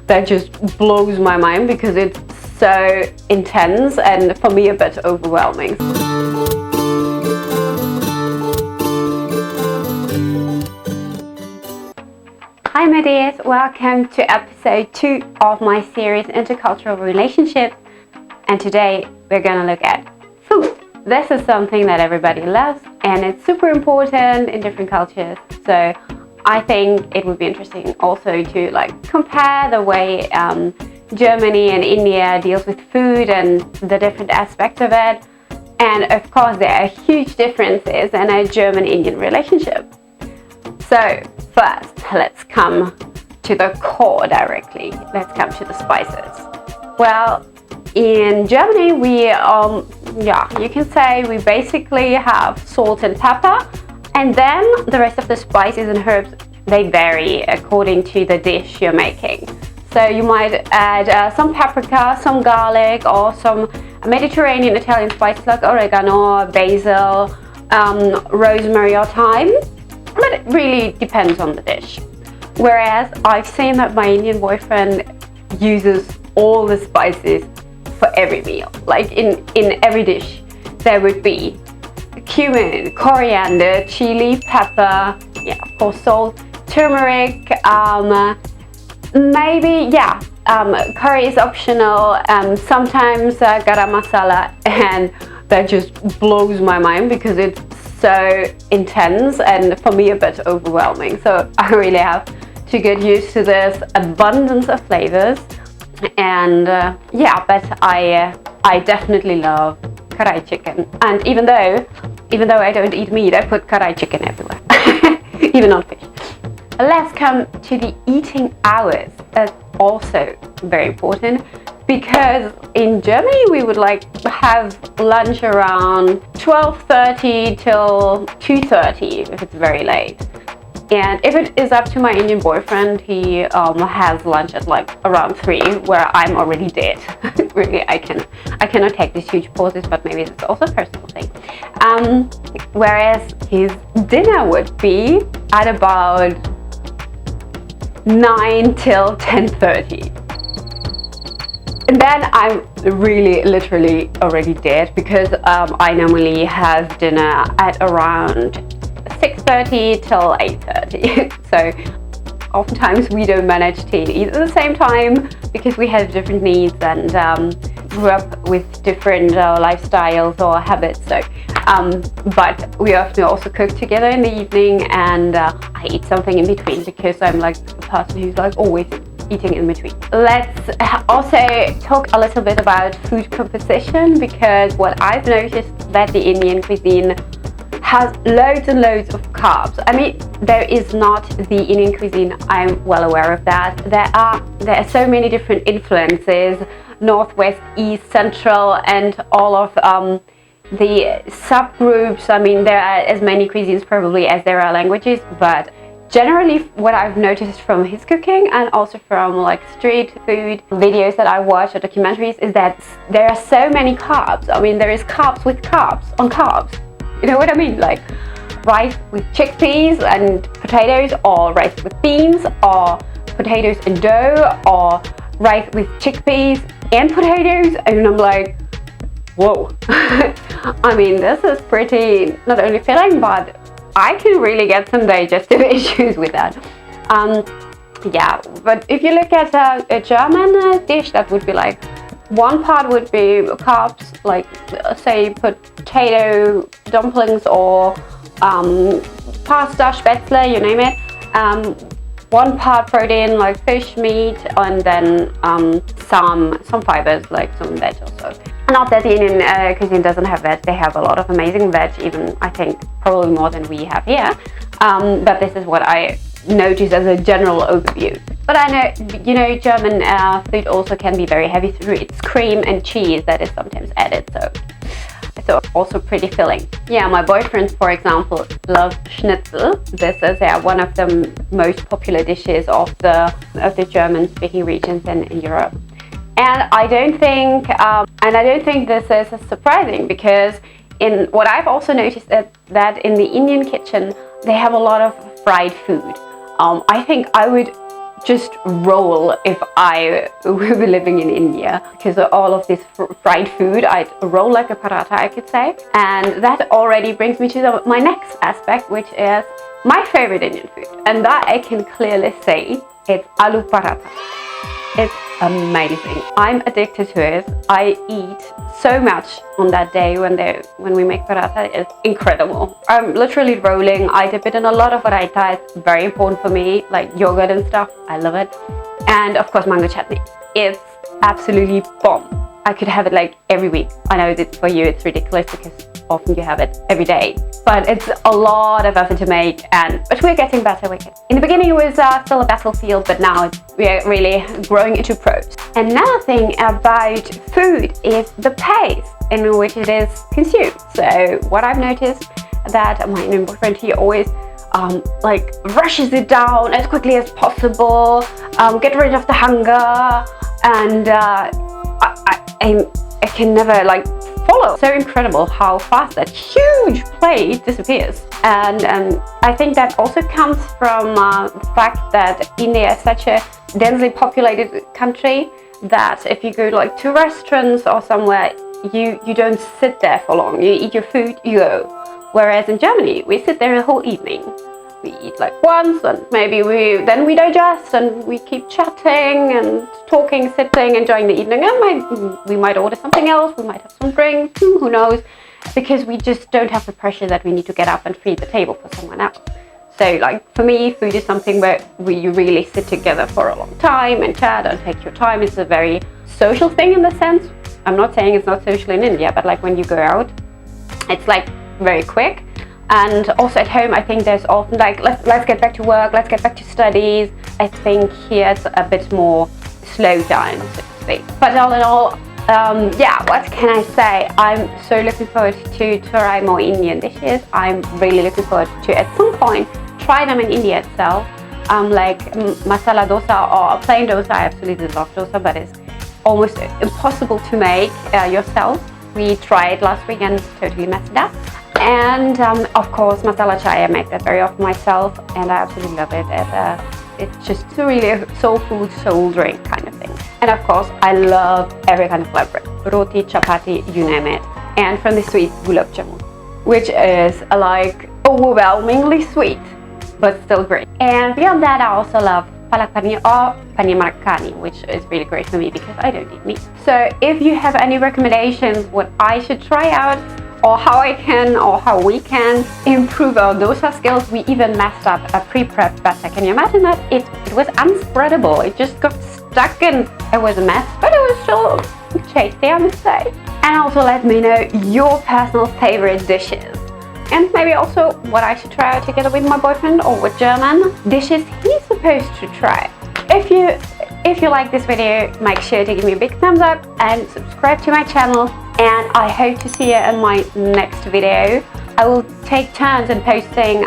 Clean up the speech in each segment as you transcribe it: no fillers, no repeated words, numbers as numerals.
that just blows my mind because it's so intense and for me a bit overwhelming. Hi my dears, welcome to episode 2 of my series Intercultural Relationships, and today we're gonna look at food. This is something that everybody loves and it's super important in different cultures, so I think it would be interesting also to compare the way Germany and India deals with food and the different aspects of it. And of course there are huge differences in a German-Indian relationship. So first, let's come to the core directly. Let's come to the spices. Well, in Germany, you can say we basically have salt and pepper, and then the rest of the spices and herbs, they vary according to the dish you're making. So you might add some paprika, some garlic, or some Mediterranean Italian spices like oregano, basil, rosemary or thyme. But it really depends on the dish. Whereas I've seen that my Indian boyfriend uses all the spices for every meal. Like in every dish, there would be cumin, coriander, chili, pepper, of course salt, turmeric, curry is optional, sometimes garam masala, and that just blows my mind because it's so intense and for me a bit overwhelming. So I really have to get used to this abundance of flavors, and but I definitely love karai chicken. And even though I don't eat meat, I put karai chicken everywhere, even on fish. Let's come to the eating hours. That's also very important, because in Germany we would have lunch around 12:30 till 2:30 if it's very late. And if it is up to my Indian boyfriend, he has lunch at around 3, where I'm already dead. Really, I cannot take these huge pauses, but maybe it's also a personal thing. Whereas his dinner would be at about 9 till 10:30. And then I'm really literally already dead, because I normally have dinner at around 6:30 till 8:30. So oftentimes we don't manage to eat at the same time because we have different needs and grew up with different lifestyles or habits. So but we often also cook together in the evening, and I eat something in between because I'm the person who's always eating in between. Let's also talk a little bit about food composition, because what I've noticed that the Indian cuisine has loads and loads of carbs. I mean, there is not the Indian cuisine, I'm well aware of that. There are so many different influences, northwest, east, central, and all of the subgroups. I mean, there are as many cuisines probably as there are languages, but generally what I've noticed from his cooking and also from street food videos that I watch or documentaries is that there are so many carbs. I mean, there is carbs with carbs on carbs. You know what I mean? Like rice with chickpeas and potatoes, or rice with beans, or potatoes and dough, or rice with chickpeas and potatoes. And I'm like, whoa. I mean, this is pretty not only filling, but I can really get some digestive issues with that. But if you look at a German dish, that would be one part would be carbs, say potato dumplings or pasta, spätzle, you name it. One part protein like fish, meat, and then some fibers like some veg also. Not that the Indian cuisine doesn't have veg, they have a lot of amazing veg, even I think probably more than we have here. But this is what I notice as a general overview. But I know, German food also can be very heavy through its cream and cheese that is sometimes added, so also pretty filling. Yeah, my boyfriend, for example, loves schnitzel. This is one of the most popular dishes of the German-speaking regions in Europe. And I don't think this is surprising, because in what I've also noticed that in the Indian kitchen they have a lot of fried food. I think I would just roll if I were living in India, because of all of this fried food. I'd roll like a paratha, I could say. And that already brings me to my next aspect, which is my favorite Indian food. And that I can clearly say, it's aloo paratha. It's amazing. I'm addicted to it. I eat so much on that day when we make paratha. It's incredible. I'm literally rolling. I dip it in a lot of raita. It's very important for me, like yogurt and stuff. I love it. And of course, mango chutney. It's absolutely bomb. I could have it like every week. I know that for you it's ridiculous because often you have it every day, but it's a lot of effort to make, but we're getting better with it. In the beginning it was still a battlefield, but now we're really growing into pros. Another thing about food is the pace in which it is consumed. So what I've noticed that my Indian boyfriend, he always like rushes it down as quickly as possible, get rid of the hunger, and I can never like follow. So incredible how fast that huge plate disappears. And I think that also comes from the fact that India is such a densely populated country that if you go like to restaurants or somewhere, you don't sit there for long. You eat your food, you go. Whereas in Germany, we sit there the whole evening. We eat like once, and maybe we digest, and we keep chatting and talking, sitting, enjoying the evening. And we might order something else. We might have some drink. Who knows? Because we just don't have the pressure that we need to get up and feed the table for someone else. So, like for me, food is something where you really sit together for a long time and chat and take your time. It's a very social thing in the sense. I'm not saying it's not social in India, but like when you go out, it's like very quick. And also at home, I think there's often like, let's get back to work, let's get back to studies. I think here it's a bit more slow down, so to speak. But all in all, yeah, what can I say? I'm so looking forward to try more Indian dishes. I'm really looking forward to, at some point, try them in India itself. Like masala dosa or a plain dosa. I absolutely love dosa, but it's almost impossible to make yourself. We tried last week and totally messed it up. And of course, masala chai, I make that very often myself, and I absolutely love it. It's just really a soul food, soul drink kind of thing. And of course, I love every kind of flat bread, roti, chapati, you name it. And from the sweet, gulab jamun, which is like overwhelmingly sweet, but still great. And beyond that, I also love palak paneer or paneer makhani, which is really great for me because I don't eat meat. So if you have any recommendations what I should try out, or how I can, or how we can improve our dosa skills. We even messed up a pre-prepped batter. Can you imagine that? It was unspreadable. It just got stuck and it was a mess, but it was still tasty, I must say. And also let me know your personal favorite dishes. And maybe also what I should try out together with my boyfriend, or what German dishes he's supposed to try. If you like this video, make sure to give me a big thumbs up and subscribe to my channel. And I hope to see you in my next video. I will take turns in posting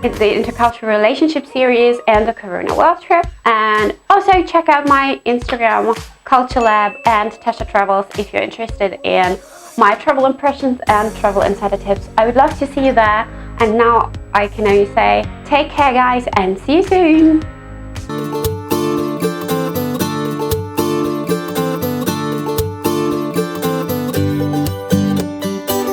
the Intercultural Relationship series and the Corona World Trip. And also check out my Instagram, Culture Lab and Tasha Travels if you're interested in my travel impressions and travel insider tips. I would love to see you there. And now I can only say, take care guys, and see you soon.